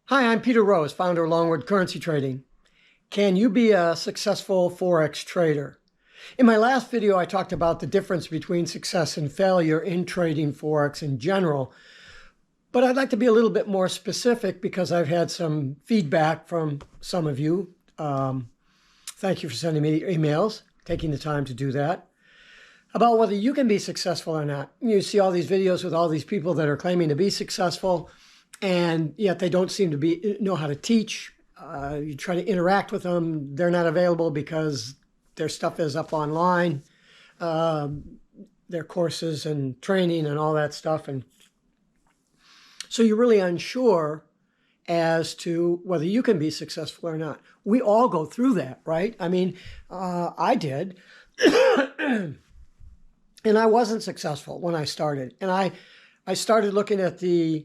Hi, I'm Peter Rose, founder of Longwood Currency Trading. Can you be a successful Forex trader? In my last video, I talked about the difference between success and failure in trading Forex in general, but I'd like to be a little bit more specific because I've had some feedback from some of you. Thank you for sending me emails, taking the time to do that, about whether you can be successful or not. You see all these videos with all these people that are claiming to be successful, and yet they don't seem to know how to teach. You try to interact with them, they're not available because their stuff is up online, their courses and training and all that stuff. And so you're really unsure as to whether you can be successful or not. We all go through that, right? I mean, I did. And I wasn't successful when I started. And I started looking at the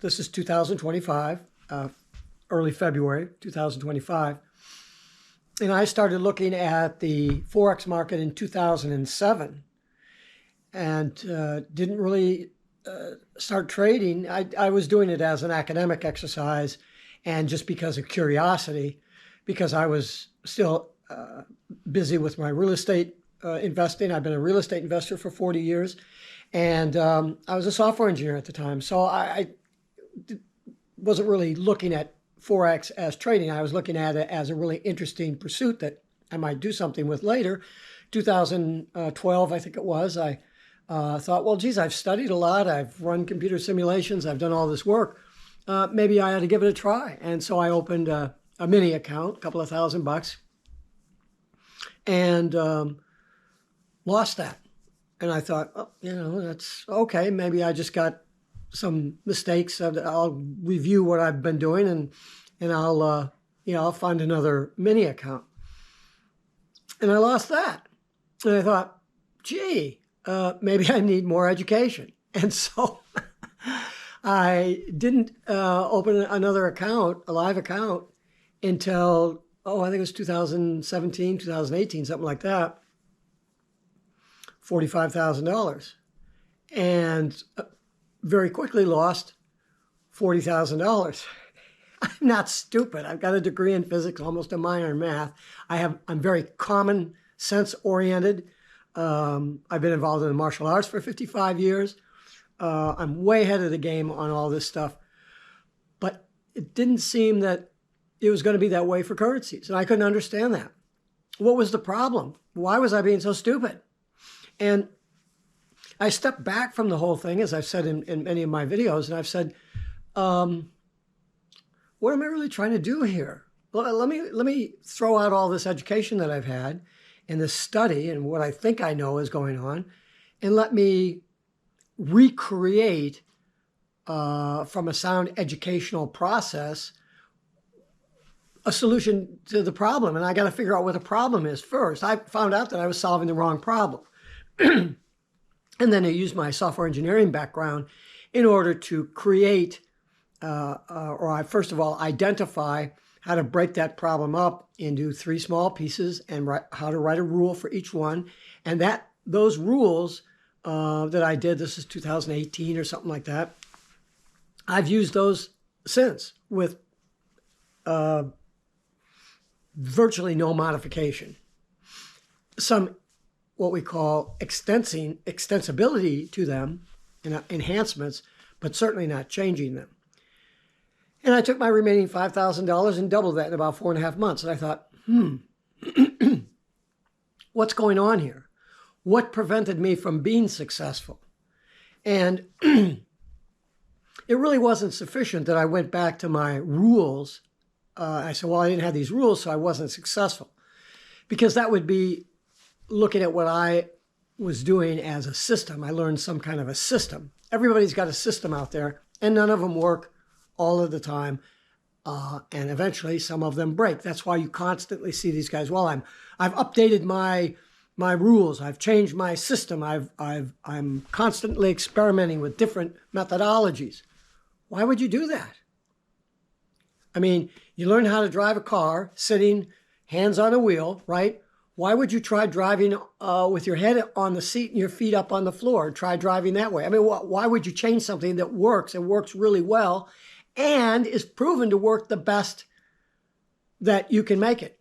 this is 2025, early February 2025. And I started looking at the Forex market in 2007 and didn't really start trading. I was doing it as an academic exercise and just because of curiosity, because I was still busy with my real estate investing. I've been a real estate investor for 40 years. And I was a software engineer at the time. So I wasn't really looking at Forex as trading. I was looking at it as a really interesting pursuit that I might do something with later. 2012, I think it was, I thought, well, geez, I've studied a lot. I've run computer simulations. I've done all this work. Maybe I ought to give it a try. And so I opened a mini account, a couple of $1,000, and lost that. And I thought, oh, that's okay. Maybe I just got some mistakes. I'll review what I've been doing, and I'll I'll find another mini account. And I lost that. And I thought, gee, maybe I need more education. And so I didn't open another account, a live account, until, I think it was 2017, 2018, something like that. $45,000, and very quickly lost $40,000. I'm not stupid. I've got a degree in physics, almost a minor in math. I'm very common sense oriented. I've been involved in the martial arts for 55 years. I'm way ahead of the game on all this stuff, but it didn't seem that it was going to be that way for currencies, and I couldn't understand that. What was the problem? Why was I being so stupid? And I stepped back from the whole thing, as I've said in many of my videos, and I've said, what am I really trying to do here? Well, let me throw out all this education that I've had and this study and what I think I know is going on, and let me recreate from a sound educational process a solution to the problem. And I got to figure out what the problem is first. I found out that I was solving the wrong problem. And then I used my software engineering background in order to create, first of all, identify how to break that problem up into 3 small pieces and how to write a rule for each one. And those rules that I did, this is 2018 or something like that, I've used those since with virtually no modification. Some what we call extensibility to them, and enhancements, but certainly not changing them. And I took my remaining $5,000 and doubled that in about 4.5 months. And I thought, what's going on here? What prevented me from being successful? And it really wasn't sufficient that I went back to my rules. I said, well, I didn't have these rules, so I wasn't successful. Because that would be looking at what I was doing as a system. I learned some kind of a system. Everybody's got a system out there, and none of them work all of the time. And eventually some of them break. That's why you constantly see these guys, well, I've updated my rules. I've changed my system. I'm constantly experimenting with different methodologies. Why would you do that? I mean, you learn how to drive a car sitting hands on a wheel, right? Why would you try driving with your head on the seat and your feet up on the floor? Try driving that way. I mean, why would you change something that works and works really well and is proven to work the best that you can make it.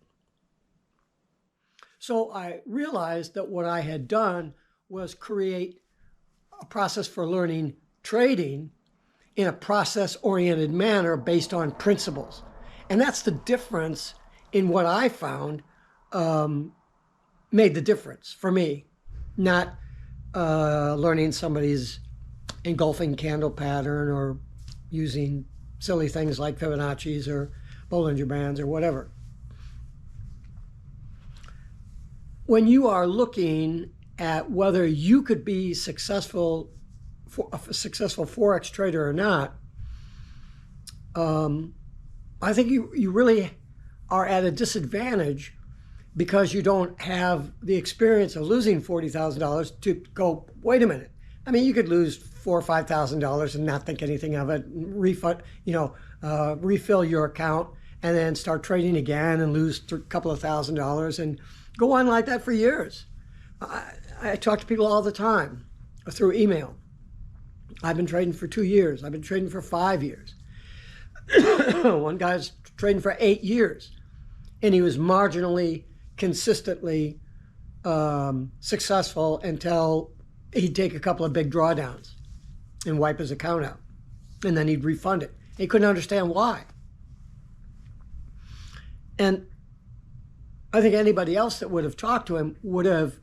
So I realized that what I had done was create a process for learning trading in a process-oriented manner based on principles. And that's the difference in what I found made the difference for me, not learning somebody's engulfing candle pattern or using silly things like Fibonacci's or Bollinger Bands or whatever. When you are looking at whether you could be successful, a successful Forex trader or not, I think you really are at a disadvantage because you don't have the experience of losing $40,000 to go, wait a minute. I mean, you could lose $4,000 or $5,000 and not think anything of it, refund, refill your account and then start trading again and lose a couple of $1,000s and go on like that for years. I talk to people all the time through email. I've been trading for 2 years. I've been trading for 5 years. One guy's trading for 8 years, and he was marginally, consistently successful until he'd take a couple of big drawdowns and wipe his account out, and then he'd refund it. He couldn't understand why. And I think anybody else that would have talked to him would have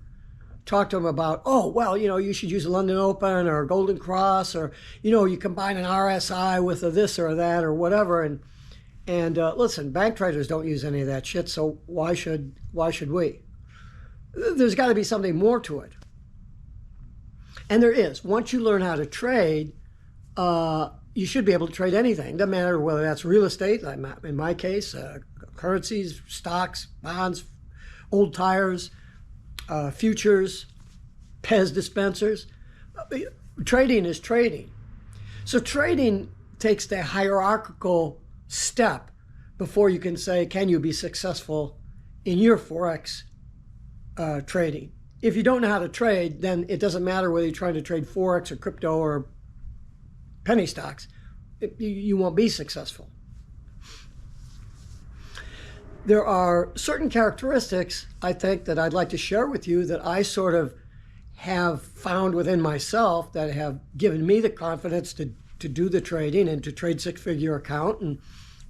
talked to him about, oh, well, you should use a London Open or a Golden Cross, or, you combine an RSI with a this or that or whatever. And listen, bank traders don't use any of that shit, so why should we? There's got to be something more to it. And there is. Once you learn how to trade, you should be able to trade anything. Doesn't matter whether that's real estate, in my case, currencies, stocks, bonds, old tires, futures, Pez dispensers. Trading is trading. So trading takes the hierarchical step before you can say, can you be successful in your Forex trading? If you don't know how to trade, then it doesn't matter whether you're trying to trade Forex or crypto or penny stocks. You won't be successful. There are certain characteristics, I think, that I'd like to share with you that I sort of have found within myself that have given me the confidence to do the trading and to trade six-figure account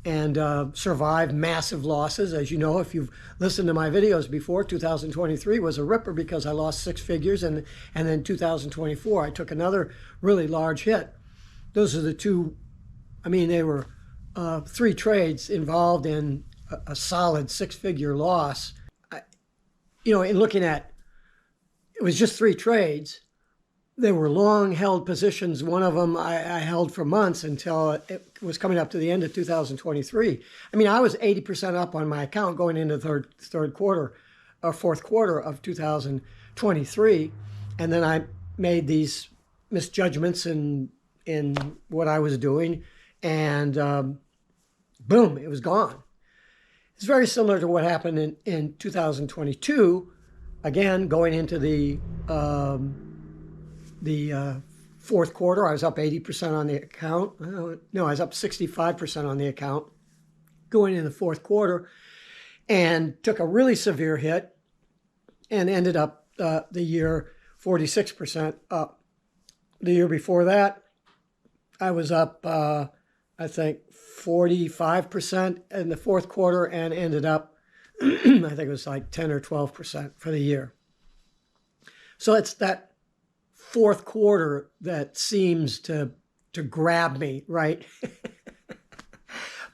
and survive massive losses. As you know, if you've listened to my videos before, 2023 was a ripper because I lost 6 figures, and then 2024 I took another really large hit. Those are the two, they were 3 trades involved in a solid 6-figure loss. In looking at, it was just 3 trades. They were long held positions. One of them I held for months until it was coming up to the end of 2023. I was 80% up on my account going into the third quarter or fourth quarter of 2023. And then I made these misjudgments in what I was doing, and boom, it was gone. It's very similar to what happened in 2022. Again, going into the fourth quarter, I was up 80% on the account. No, I was up 65% on the account going in the fourth quarter, and took a really severe hit and ended up the year 46% up. The year before that, I was up, I think, 45% in the fourth quarter and ended up, I think it was like 10 or 12% for the year. So it's that fourth quarter that seems to grab me, right?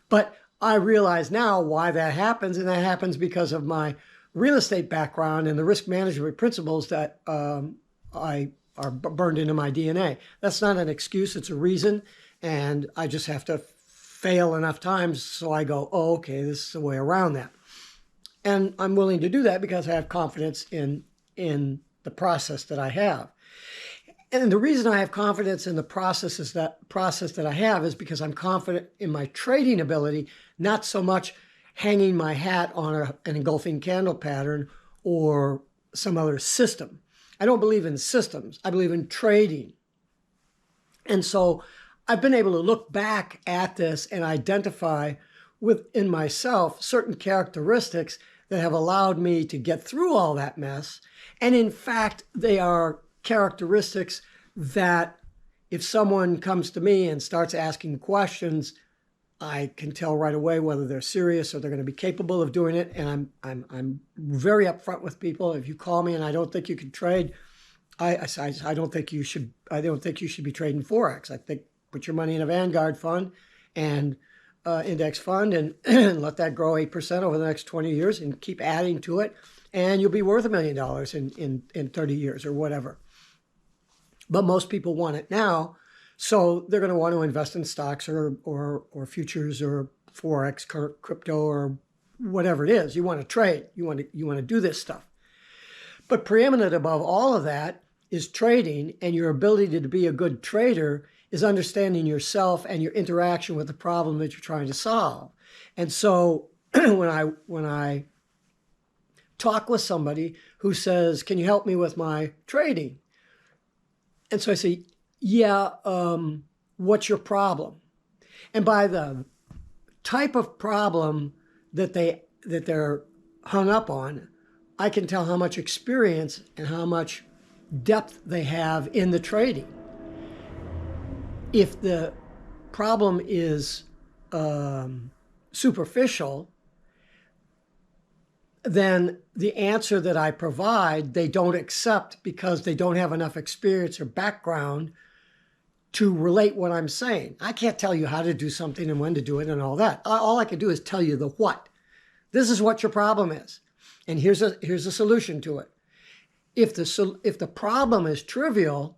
But I realize now why that happens, and that happens because of my real estate background and the risk management principles that I are burned into my DNA. That's not an excuse, it's a reason, and I just have to fail enough times so I go, oh, okay, this is the way around that. And I'm willing to do that because I have confidence in the process that I have. And the reason I have confidence in the process that I have is because I'm confident in my trading ability, not so much hanging my hat on an engulfing candle pattern or some other system. I don't believe in systems. I believe in trading. And so I've been able to look back at this and identify within myself certain characteristics that have allowed me to get through all that mess. And in fact, they are characteristics that if someone comes to me and starts asking questions, I can tell right away whether they're serious or they're going to be capable of doing it. And I'm very upfront with people. If you call me and I don't think you can trade, I don't think you should. I don't think you should be trading Forex. I think put your money in a Vanguard fund and index fund and let that grow 8% over the next 20 years and keep adding to it, and you'll be worth $1 million in 30 years or whatever. But most people want it now, so they're going to want to invest in stocks or futures or Forex, crypto, or whatever it is. You want to trade. You want to do this stuff. But preeminent above all of that is trading, and your ability to be a good trader is understanding yourself and your interaction with the problem that you're trying to solve. And so when I talk with somebody who says, "Can you help me with my trading?" And so I say, "Yeah, what's your problem?" And by the type of problem that they're hung up on, I can tell how much experience and how much depth they have in the trading. If the problem is superficial, then the answer that I provide, they don't accept because they don't have enough experience or background to relate what I'm saying. I can't tell you how to do something and when to do it and all that. All I can do is tell you the what. This is what your problem is, and here's a solution to it. If the problem is trivial,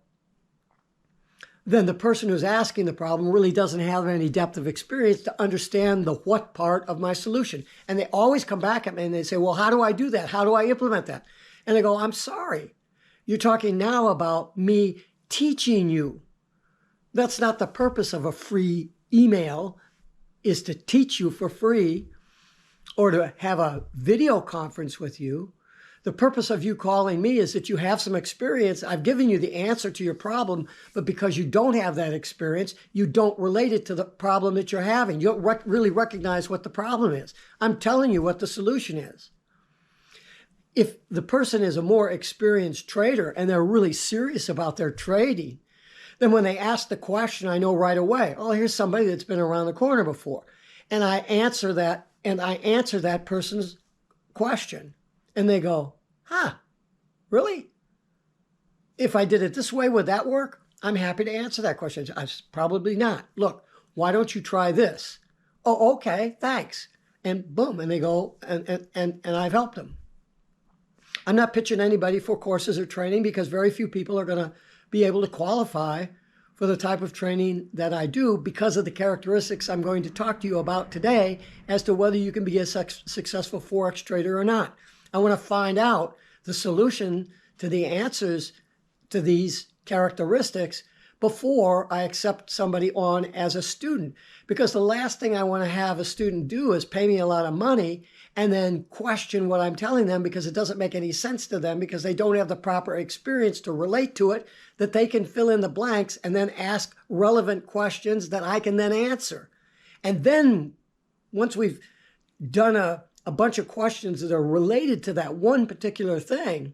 then the person who's asking the problem really doesn't have any depth of experience to understand the what part of my solution. And they always come back at me and they say, "Well, how do I do that? How do I implement that?" And I go, "I'm sorry. You're talking now about me teaching you. That's not the purpose of a free email, is to teach you for free or to have a video conference with you. The purpose of you calling me is that you have some experience. I've given you the answer to your problem, but because you don't have that experience, you don't relate it to the problem that you're having. You don't really recognize what the problem is. I'm telling you what the solution is." If the person is a more experienced trader and they're really serious about their trading, then when they ask the question, I know right away, oh, here's somebody that's been around the corner before. And I answer that person's question. And they go, "Huh, really? If I did it this way, would that work?" I'm happy to answer that question. Probably not. "Look, why don't you try this?" "Oh, okay, thanks." And boom, and they go, and I've helped them. I'm not pitching anybody for courses or training because very few people are going to be able to qualify for the type of training that I do because of the characteristics I'm going to talk to you about today as to whether you can be a successful Forex trader or not. I want to find out the solution to the answers to these characteristics before I accept somebody on as a student. Because the last thing I want to have a student do is pay me a lot of money and then question what I'm telling them because it doesn't make any sense to them because they don't have the proper experience to relate to it, that they can fill in the blanks and then ask relevant questions that I can then answer. And then once we've done a bunch of questions that are related to that one particular thing,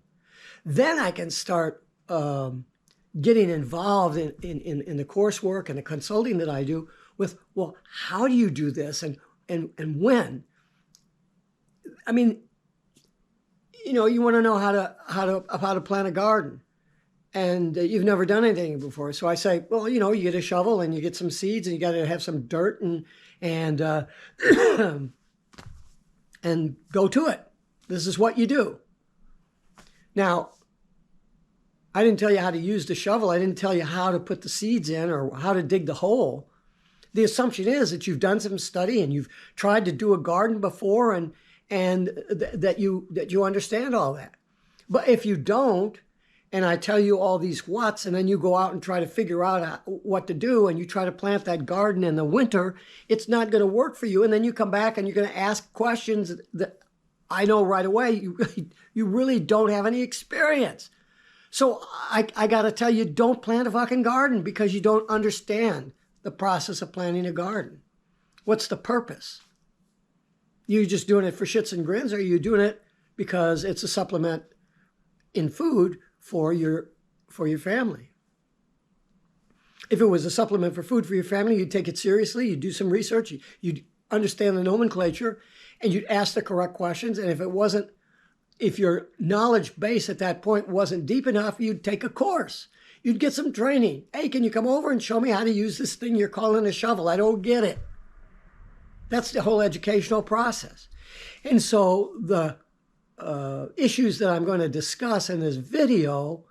then I can start getting involved in the coursework and the consulting that I do with, well, how do you do this and when? I mean, you want to know how to plant a garden, and you've never done anything before. So I say, well, you get a shovel and you get some seeds and you got to have some dirt and and go to it. This is what you do. Now, I didn't tell you how to use the shovel. I didn't tell you how to put the seeds in or how to dig the hole. The assumption is that you've done some study and you've tried to do a garden before and that you understand all that. But if you don't, and I tell you all these whats, and then you go out and try to figure out what to do, and you try to plant that garden in the winter, it's not going to work for you. And then you come back and you're going to ask questions that I know right away you really don't have any experience. So I got to tell you, don't plant a fucking garden because you don't understand the process of planting a garden? What's the purpose? You just doing it for shits and grins, or are you doing it because it's a supplement in food for your family? If it was a supplement for food for your family, you'd take it seriously, you'd do some research, you'd understand the nomenclature, and you'd ask the correct questions. And if your knowledge base at that point wasn't deep enough, you'd take a course. You'd get some training. Hey, can you come over and show me how to use this thing you're calling a shovel? I don't get it. That's the whole educational process. And so the issues that I'm going to discuss in this video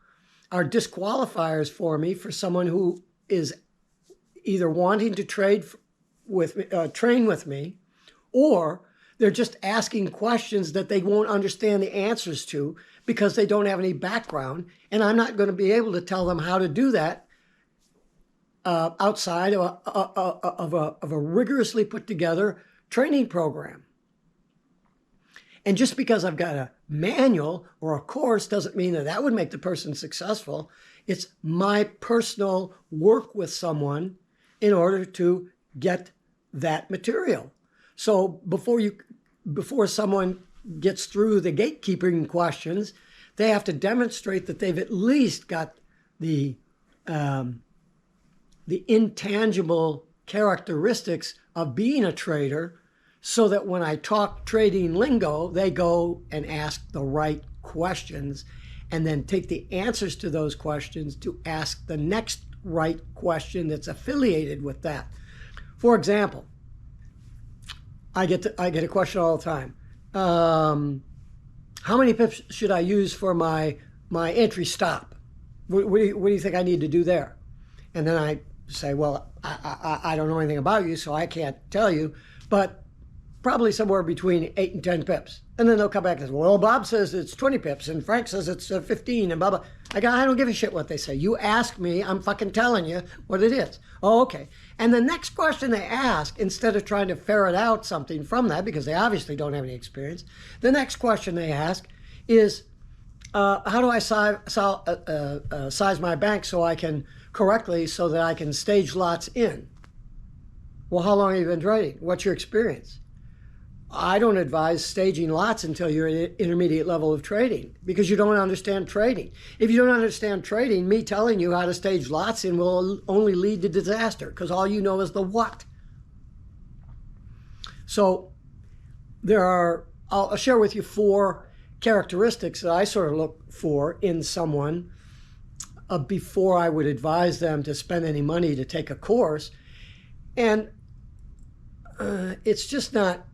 are disqualifiers for me for someone who is either wanting to train with me, or they're just asking questions that they won't understand the answers to because they don't have any background. And I'm not going to be able to tell them how to do that outside of a rigorously put together training program. And just because I've got a manual or a course doesn't mean that that would make the person successful. It's my personal work with someone in order to get that material. So before someone gets through the gatekeeping questions, they have to demonstrate that they've at least got the intangible characteristics of being a trader, so that when I talk trading lingo, they go and ask the right questions and then take the answers to those questions to ask the next right question that's affiliated with that. For example, I get a question all the time. How many pips should I use for my entry stop? What do you think I need to do there? And then I say, well, I don't know anything about you, so I can't tell you, but probably somewhere between 8 and 10 pips. And then they'll come back and say, well, Bob says it's 20 pips, and Frank says it's 15, and blah, blah. I don't give a shit what they say. You ask me, I'm fucking telling you what it is. Oh, okay. And the next question they ask, instead of trying to ferret out something from that, because they obviously don't have any experience, the next question they ask is, how do I size my bank so I can correctly, so that I can stage lots in? Well, how long have you been trading? What's your experience? I don't advise staging lots until you're at an intermediate level of trading, because you don't understand trading. If you don't understand trading, me telling you how to stage lots in will only lead to disaster, because all you know is the what. So I'll share with you 4 characteristics that I sort of look for in someone before I would advise them to spend any money to take a course. And it's just not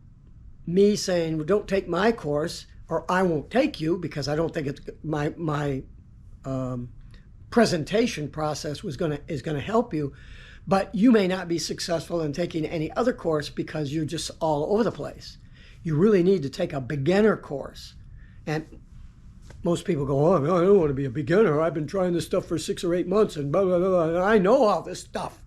me saying, well, don't take my course, or I won't take you, because I don't think it's my presentation process is going to help you. But you may not be successful in taking any other course because you're just all over the place. You really need to take a beginner course. And most people go, oh, I don't want to be a beginner. I've been trying this stuff for 6 or 8 months, and blah, blah, blah, and I know all this stuff.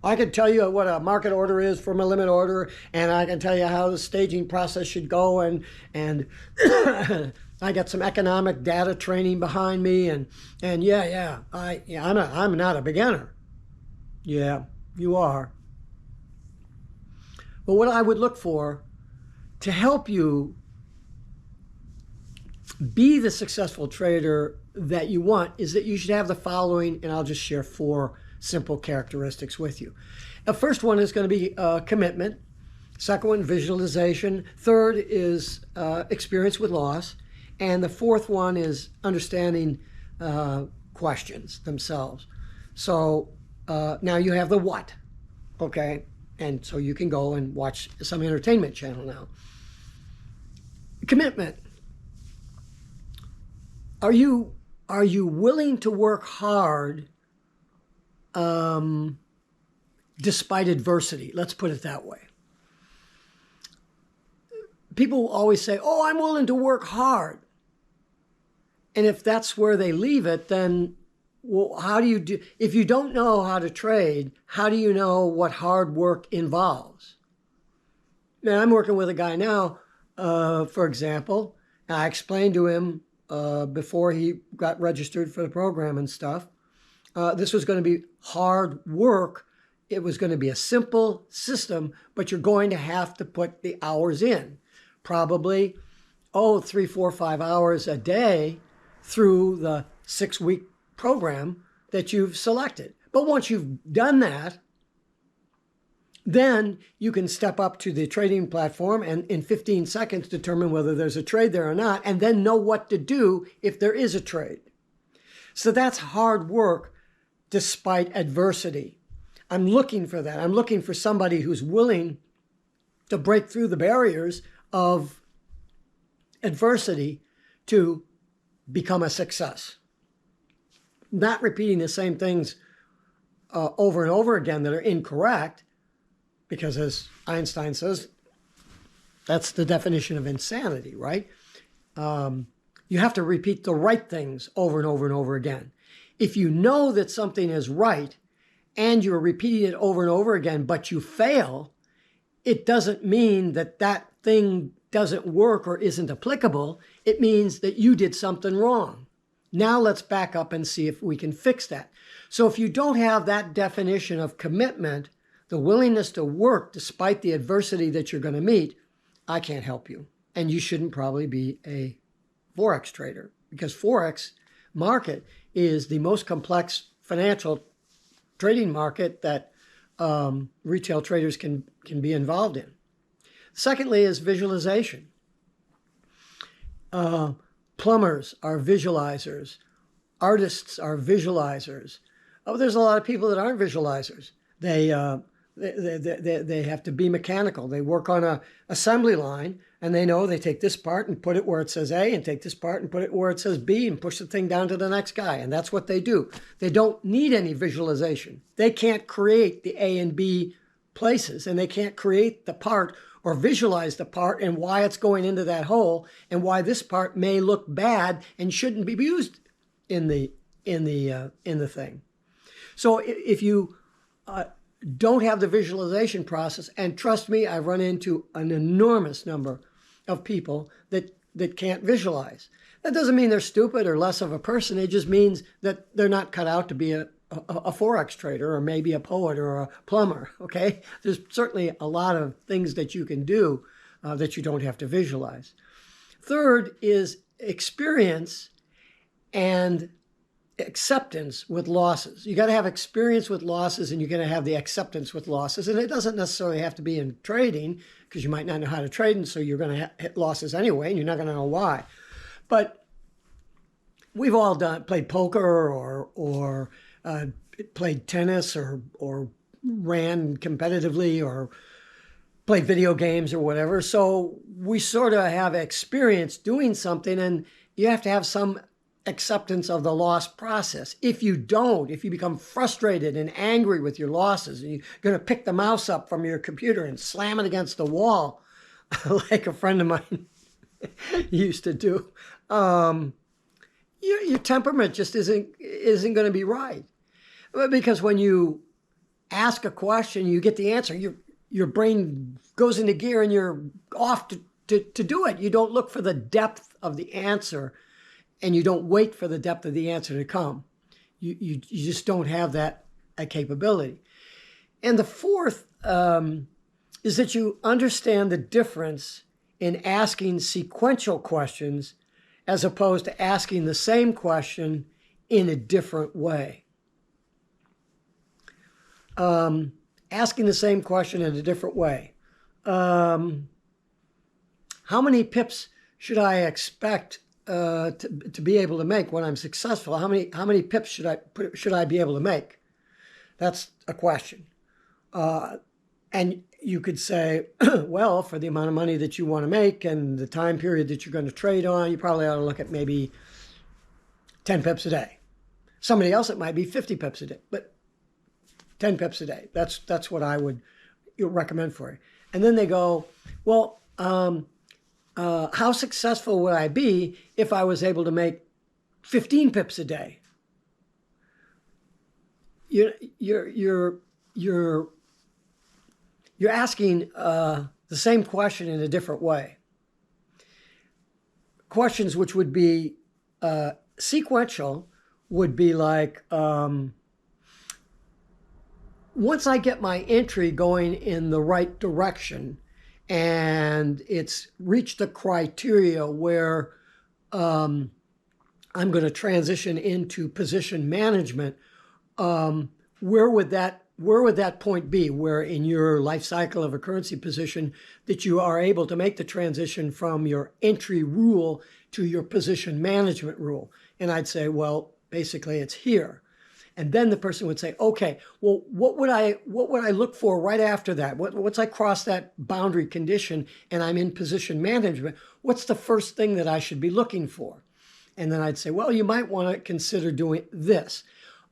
I can tell you what a market order is from a limit order, and I can tell you how the staging process should go, and I got some economic data training behind me, and I'm not a beginner. Yeah, you are. But what I would look for to help you be the successful trader that you want is that you should have the following, and I'll just share 4 simple characteristics with you. The first one is going to be commitment. Second one, visualization. Third is experience with loss. And the fourth one is understanding questions themselves. So now you have the what, okay? And so you can go and watch some entertainment channel now. Commitment. Are you willing to work hard despite adversity? Let's put it that way. People always say, oh, I'm willing to work hard. And if that's where they leave it, then well, how do you do? If you don't know how to trade, how do you know what hard work involves? Now, I'm working with a guy now, for example, and I explained to him before he got registered for the program and stuff, this was going to be hard work it was going to be a simple system, but you're going to have to put the hours in. Probably, 3, 4, 5 hours a day through the 6-week program that you've selected. But once you've done that, then you can step up to the trading platform and in 15 seconds determine whether there's a trade there or not, and then know what to do if there is a trade. So that's hard work despite adversity. I'm looking for that. I'm looking for somebody who's willing to break through the barriers of adversity to become a success. Not repeating the same things over and over again that are incorrect, because as Einstein says, that's the definition of insanity, right? You have to repeat the right things over and over and over again. If you know that something is right and you're repeating it over and over again, but you fail, it doesn't mean that that thing doesn't work or isn't applicable. It means that you did something wrong. Now let's back up and see if we can fix that. So if you don't have that definition of commitment, the willingness to work despite the adversity that you're going to meet, I can't help you. And you shouldn't probably be a Forex trader, because Forex market is the most complex financial trading market that retail traders can be involved in. Secondly is visualization. Plumbers are visualizers. Artists are visualizers. Oh, there's a lot of people that aren't visualizers. They have to be mechanical. They work on a assembly line, and they know they take this part and put it where it says A, and take this part and put it where it says B, and push the thing down to the next guy. And that's what they do. They don't need any visualization. They can't create the A and B places, and they can't create the part or visualize the part and why it's going into that hole and why this part may look bad and shouldn't be used in the thing. So if you don't have the visualization process, and trust me, I've run into an enormous number of people that can't visualize. That doesn't mean they're stupid or less of a person. It just means that they're not cut out to be a Forex trader or maybe a poet or a plumber, okay? There's certainly a lot of things that you can do that you don't have to visualize. Third is experience and acceptance with losses. You got to have experience with losses, and you're going to have the acceptance with losses. And it doesn't necessarily have to be in trading, because you might not know how to trade, and so you're going to hit losses anyway, and you're not going to know why. But we've all played poker or played tennis or ran competitively or played video games or whatever. So we sort of have experience doing something, and you have to have some acceptance of the loss process. If you don't, if you become frustrated and angry with your losses, and you're going to pick the mouse up from your computer and slam it against the wall, like a friend of mine used to do, your temperament just isn't going to be right. Because when you ask a question, you get the answer, your brain goes into gear and you're off to do it. You don't look for the depth of the answer, and you don't wait for the depth of the answer to come. You just don't have that capability. And the fourth is that you understand the difference in asking sequential questions as opposed to asking the same question in a different way. Asking the same question in a different way. How many pips should I expect to be able to make when I'm successful? How many pips should I be able to make? That's a question. And you could say, well, for the amount of money that you want to make and the time period that you're going to trade on, you probably ought to look at maybe 10 pips a day. Somebody else, it might be 50 pips a day, but 10 pips a day. That's what I would recommend for you. And then they go, well, how successful would I be if I was able to make 15 pips a day? You're asking the same question in a different way. Questions which would be sequential would be like, once I get my entry going in the right direction and it's reached the criteria where I'm going to transition into position management, where would that point be, where in your life cycle of a currency position that you are able to make the transition from your entry rule to your position management rule? And I'd say, well, basically it's here. And then the person would say, okay, well, what would I look for right after that? Once I cross that boundary condition and I'm in position management, what's the first thing that I should be looking for? And then I'd say, well, you might want to consider doing this.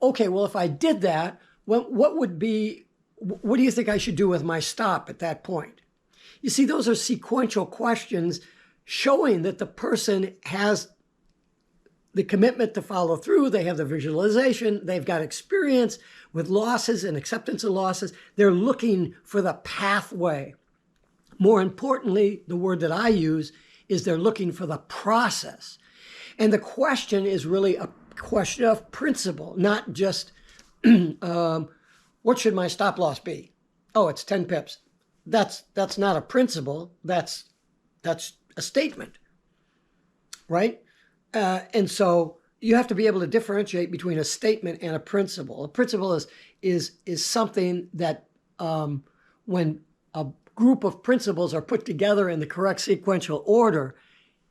Okay, well, if I did that, what do you think I should do with my stop at that point? You see, those are sequential questions showing that the person has the commitment to follow through. They have the visualization. They've got experience with losses and acceptance of losses. They're looking for the pathway. More importantly, the word that I use is they're looking for the process. And the question is really a question of principle, not just what should my stop loss be? Oh, it's 10 pips. That's not a principle. That's a statement, right? And so you have to be able to differentiate between a statement and a principle. A principle is something that when a group of principles are put together in the correct sequential order,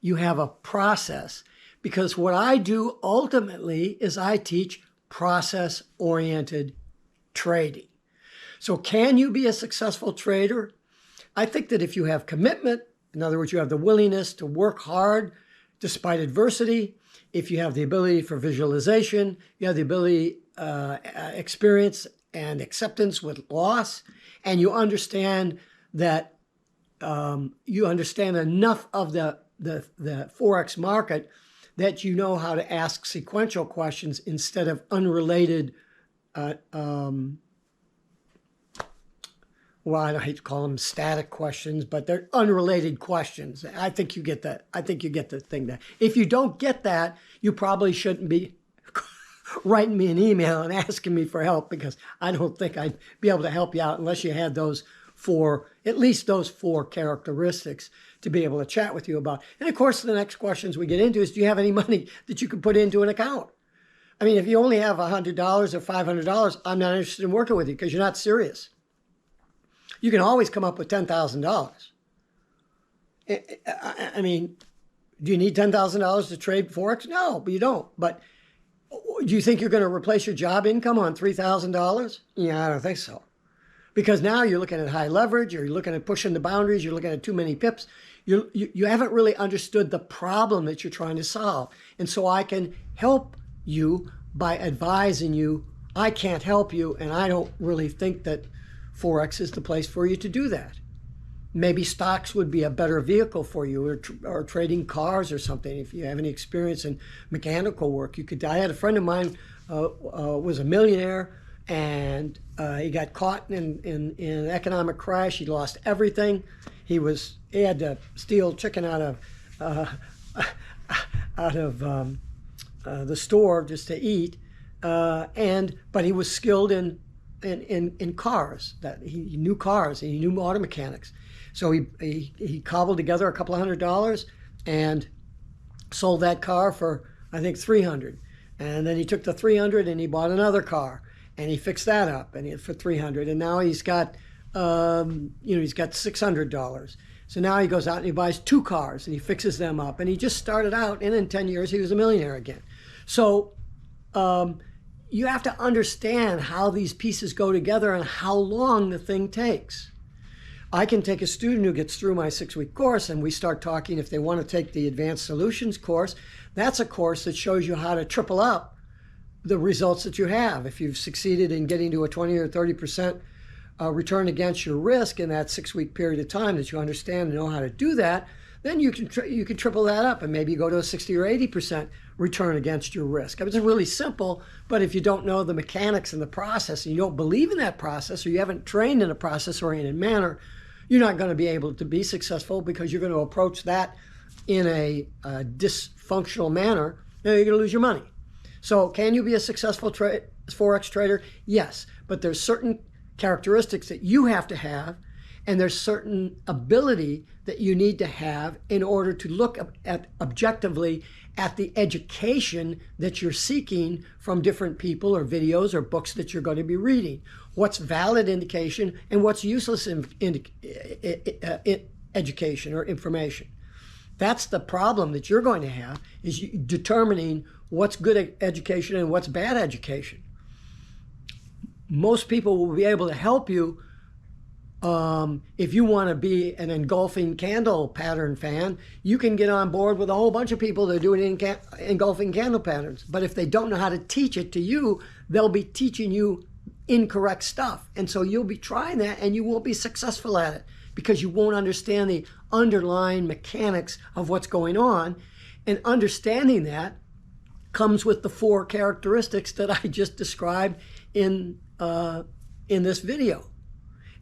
you have a process. Because what I do ultimately is I teach process-oriented trading. So can you be a successful trader? I think that if you have commitment, in other words, you have the willingness to work hard despite adversity, if you have the ability for visualization, you have the ability, experience and acceptance with loss, and you understand that you understand enough of the Forex market that you know how to ask sequential questions instead of unrelated, well, I hate to call them static questions, but they're unrelated questions. I think you get that. I think you get the thing there. If you don't get that, you probably shouldn't be writing me an email and asking me for help, because I don't think I'd be able to help you out unless you had those at least those four characteristics to be able to chat with you about. And of course, the next questions we get into is, do you have any money that you can put into an account? I mean, if you only have $100 or $500, I'm not interested in working with you because you're not serious. You can always come up with $10,000. I mean, do you need $10,000 to trade Forex? No, but you don't. But do you think you're going to replace your job income on $3,000? Yeah, I don't think so. Because now you're looking at high leverage, or you're looking at pushing the boundaries, you're looking at too many pips. You haven't really understood the problem that you're trying to solve. And so I can help you by advising you. I can't help you, and I don't really think that Forex is the place for you to do that. Maybe stocks would be a better vehicle for you, or trading cars or something. If you have any experience in mechanical work, you could. I had a friend of mine was a millionaire, and he got caught in an economic crash. He lost everything. He had to steal chicken out of the store just to eat, but he was skilled in cars. That he knew cars and he knew auto mechanics. So he cobbled together a couple of $100 and sold that car for, I think, $300. And then he took the $300 and he bought another car and he fixed that up for $300. And now he's got he's got $600. So now he goes out and he buys two cars and he fixes them up. And he just started out, and in 10 years he was a millionaire again. So you have to understand how these pieces go together and how long the thing takes. I can take a student who gets through my 6-week course and we start talking if they want to take the Advanced Solutions course. That's a course that shows you how to triple up the results that you have. If you've succeeded in getting to a 20 or 30% return against your risk in that 6-week period of time that you understand and know how to do that, then you can triple that up and maybe go to a 60 or 80% return against your risk. I mean, it's really simple, but if you don't know the mechanics and the process, and you don't believe in that process, or you haven't trained in a process-oriented manner, you're not going to be able to be successful, because you're going to approach that in a dysfunctional manner. Now you're going to lose your money. So can you be a successful Forex trader? Yes, but there's certain characteristics that you have to have, and there's certain ability that you need to have in order to look at objectively at the education that you're seeking from different people or videos or books that you're going to be reading. What's valid indication and what's useless education or information. That's the problem that you're going to have, is determining what's good education and what's bad education. Most people will be able to help you if you want to be an engulfing candle pattern fan. You can get on board with a whole bunch of people that are doing engulfing candle patterns. But if they don't know how to teach it to you, they'll be teaching you incorrect stuff. And so you'll be trying that and you won't be successful at it because you won't understand the underlying mechanics of what's going on. And understanding that comes with the 4 characteristics that I just described in this video.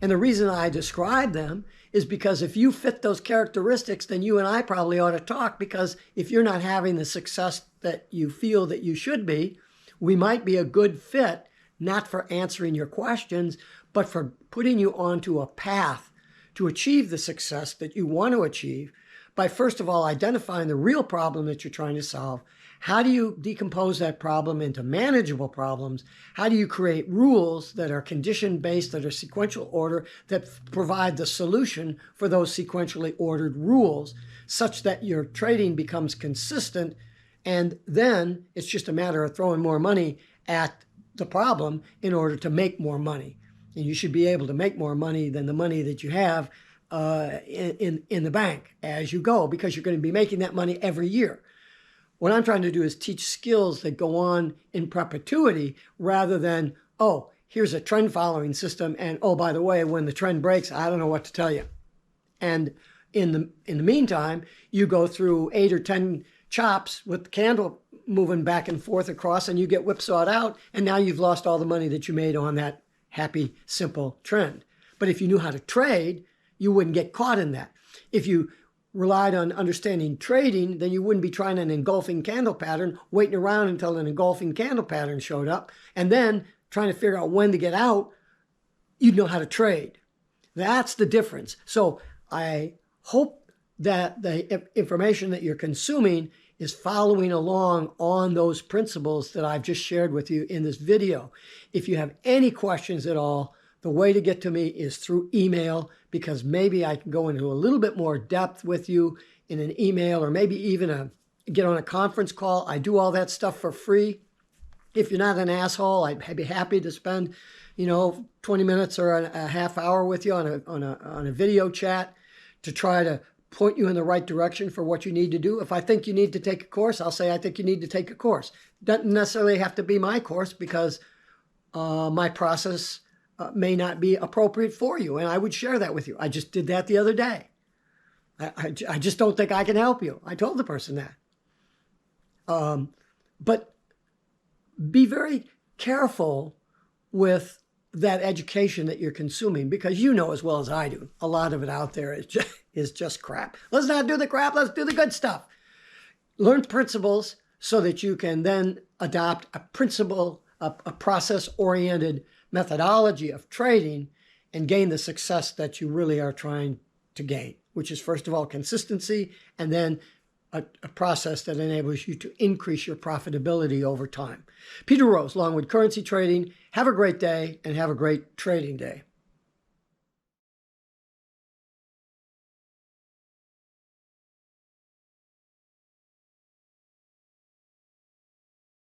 And the reason I describe them is because if you fit those characteristics, then you and I probably ought to talk, because if you're not having the success that you feel that you should be, we might be a good fit, not for answering your questions, but for putting you onto a path to achieve the success that you want to achieve by, first of all, identifying the real problem that you're trying to solve. How do you decompose that problem into manageable problems? How do you create rules that are condition-based, that are sequential order, that provide the solution for those sequentially ordered rules, such that your trading becomes consistent, and then it's just a matter of throwing more money at the problem in order to make more money. And you should be able to make more money than the money that you have in the bank as you go, because you're going to be making that money every year. What I'm trying to do is teach skills that go on in perpetuity, rather than, oh, here's a trend following system, and oh, by the way, when the trend breaks, I don't know what to tell you. And in the meantime, you go through 8 or 10 chops with the candle moving back and forth across, and you get whipsawed out, and now you've lost all the money that you made on that happy, simple trend. But if you knew how to trade, you wouldn't get caught in that. If you relied on understanding trading, then you wouldn't be trying an engulfing candle pattern, waiting around until an engulfing candle pattern showed up, and then trying to figure out when to get out. You'd know how to trade. That's the difference. So I hope that the information that you're consuming is following along on those principles that I've just shared with you in this video. If you have any questions at all, the way to get to me is through email, because maybe I can go into a little bit more depth with you in an email, or maybe even get on a conference call. I do all that stuff for free. If you're not an asshole, I'd be happy to spend, 20 minutes or a half hour with you on a video chat to try to point you in the right direction for what you need to do. If I think you need to take a course, I'll say I think you need to take a course. Doesn't necessarily have to be my course, because my process may not be appropriate for you, and I would share that with you. I just did that the other day. I just don't think I can help you. I told the person that. But be very careful with that education that you're consuming, because you know as well as I do, a lot of it out there is just crap. Let's not do the crap. Let's do the good stuff. Learn principles so that you can then adopt a process-oriented methodology of trading and gain the success that you really are trying to gain, which is, first of all, consistency, and then a process that enables you to increase your profitability over time. Peter Rose, Longwood Currency Trading. Have a great day and have a great trading day.